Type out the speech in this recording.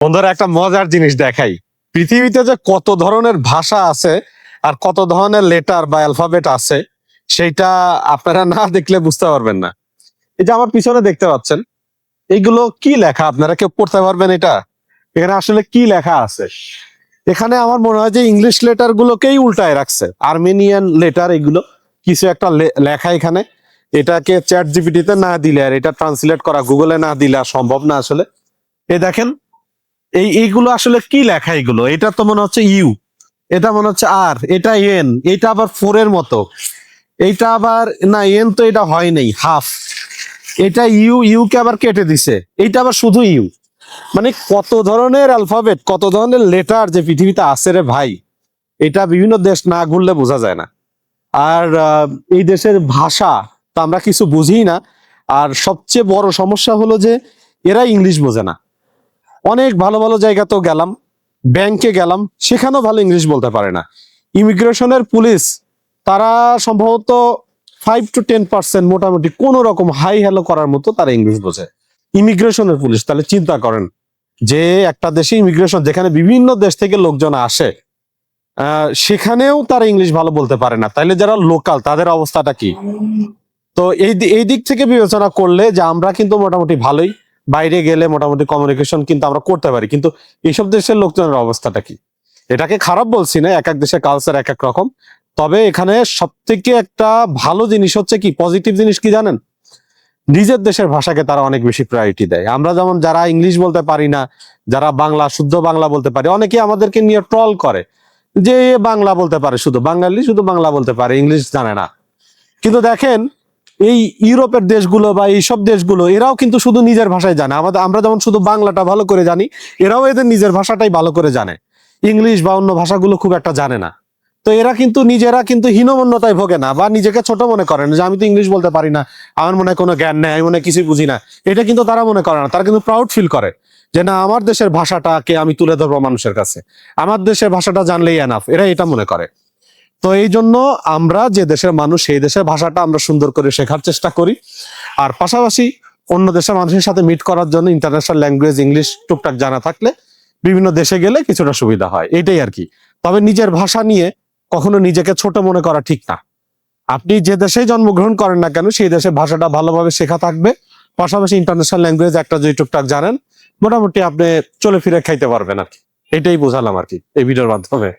বন্ধুরা একটা মজার জিনিস দেখাই। পৃথিবীতে যে কত ধরনের ভাষা আছে আর কত ধরনের লেটার বা অ্যালফাবেট আছে সেইটা আপনারা না দেখলে বুঝতে পারবেন না। এই যে আমার পিছনে দেখতে পাচ্ছেন, এইগুলো কি লেখা? আপনারা কেউ পড়তে পারবেন এটা? এখানে আসলে কি লেখা আছে? এখানে আমার মনে হয় যে ইংলিশ লেটার গুলোকেই উল্টায় রাখছে, আর্মেনিয়ান লেটার এগুলো। কিছু একটা লেখা এখানে, এটাকে চ্যাট জিপিটিতে না দিলে আর এটা ট্রান্সলেট করা গুগলে না দিলে আর সম্ভব না আসলে। এই দেখেন, এইগুলো আসলে কি লেখা? এগুলো এটা তো মনে হচ্ছে ইউ, এটা মনে হচ্ছে আর, এটা এন, এটা আবার ফোর এর মতো, এইটা আবার না এন, তো এটা হয় নাই, হাফ। এটা ইউ, ইউ কে আবার কেটে দিছে, এইটা আবার শুধু ইউ। মানে কত ধরনের অ্যালফাবেট, কত ধরনের লেটার যে পৃথিবীতে আছে রে ভাই, এটা বিভিন্ন দেশ না ঘুরলে বোঝা যায় না। আর এই দেশের ভাষা তো আমরা কিছু বুঝি না। আর সবচেয়ে বড় সমস্যা হলো যে এরা ইংলিশ বোঝে না। অনেক ভালো ভালো জায়গাতেও গেলাম, ব্যাংকে গেলাম, সেখানেও ভালো ইংলিশ বলতে পারে না। ইমিগ্রেশনের পুলিশ, তারা সম্ভবত 5 to 10% মোটামুটি কোন রকম হাই হ্যালো করার মতো তারা ইংলিশ বোঝে। ইমিগ্রেশনের পুলিশ, তাহলে চিন্তা করেন যে একটা দেশে ইমিগ্রেশন, যেখানে বিভিন্ন দেশ থেকে লোকজন আসে, সেখানেও তারা ইংলিশ ভালো বলতে পারে না, তাইলে যারা লোকাল তাদের অবস্থাটা কি? তো এই দিক থেকে বিবেচনা করলে যে আমরা কিন্তু মোটামুটি ভালোই, বাইরে গেলে মোটামুটি কমিউনিকেশন কিন্তু আমরা করতে পারি, কিন্তু এইসব দেশের লোকজনের অবস্থাটা কি? এটাকে খারাপ বলছি না, এক এক দেশের কালচার এক এক রকম। তবে এখানে সব থেকে একটা ভালো জিনিস হচ্ছে কি, পজিটিভ জিনিস কি জানেন? নিজের দেশের ভাষাকে তারা অনেক বেশি প্রায়োরিটি দেয়। আমরা যেমন যারা ইংলিশ বলতে পারি না, যারা বাংলা শুদ্ধ বাংলা বলতে পারি, অনেকে আমাদেরকে নিয়ে ট্রল করে যে এ বাংলা বলতে পারে, শুধু বাঙালি শুধু বাংলা বলতে পারে, ইংলিশ জানে না। কিন্তু দেখেন, এই ইউরোপের দেশগুলো বা এইসব দেশগুলো, এরাও কিন্তু শুধু নিজের ভাষায় জানে। আমরা যেমন শুধু বাংলাটা ভালো করে জানি, এরাও এদের নিজের ভাষাটাই ভালো করে জানে, ইংলিশ বা অন্য ভাষাগুলো খুব একটা জানে না। তো এরা কিন্তু নিজেরা কিন্তু হীনমন্যতায় ভোগে না, বা নিজেকে ছোট মনে করে না যে আমি তো ইংলিশ বলতে পারি না, আমার মনে হয় কোনো জ্ঞান নেই, আমি মনে হয় কিছুই বুঝি না। এটা কিন্তু তারা মনে করে না, তারা কিন্তু প্রাউড ফিল করে যে না, আমার দেশের ভাষাটাকে আমি তুলে ধরবো মানুষের কাছে, আমার দেশের ভাষাটা জানলেই এনাফ, এরা এটা মনে করে। তো এই জন্য আমরা যে দেশের মানুষ, সেই দেশের ভাষাটা আমরা সুন্দর করে শেখার চেষ্টা করি। আর পাশাপাশি অন্য দেশের মানুষের সাথে মিট করার জন্য ইন্টারন্যাশনাল ল্যাঙ্গুয়েজ ইংলিশ টুকটাক জানা থাকলে বিভিন্ন দেশে গেলে কিছুটা সুবিধা হয়, এটাই আর কি। তবে নিজের ভাষা নিয়ে কখনো নিজেকে ছোট মনে করা ঠিক না। আপনি যে দেশেই জন্মগ্রহণ করেন না কেন, সেই দেশের ভাষাটা ভালোভাবে শেখা থাকবে, পাশাপাশি ইন্টারন্যাশনাল ল্যাঙ্গুয়েজ একটা যদি টুকটাক জানেন, মোটামুটি আপনি চলে ফিরে খাইতে পারবেন আর কি। এটাই বোঝালাম আর কি এই ভিডিওর মাধ্যমে।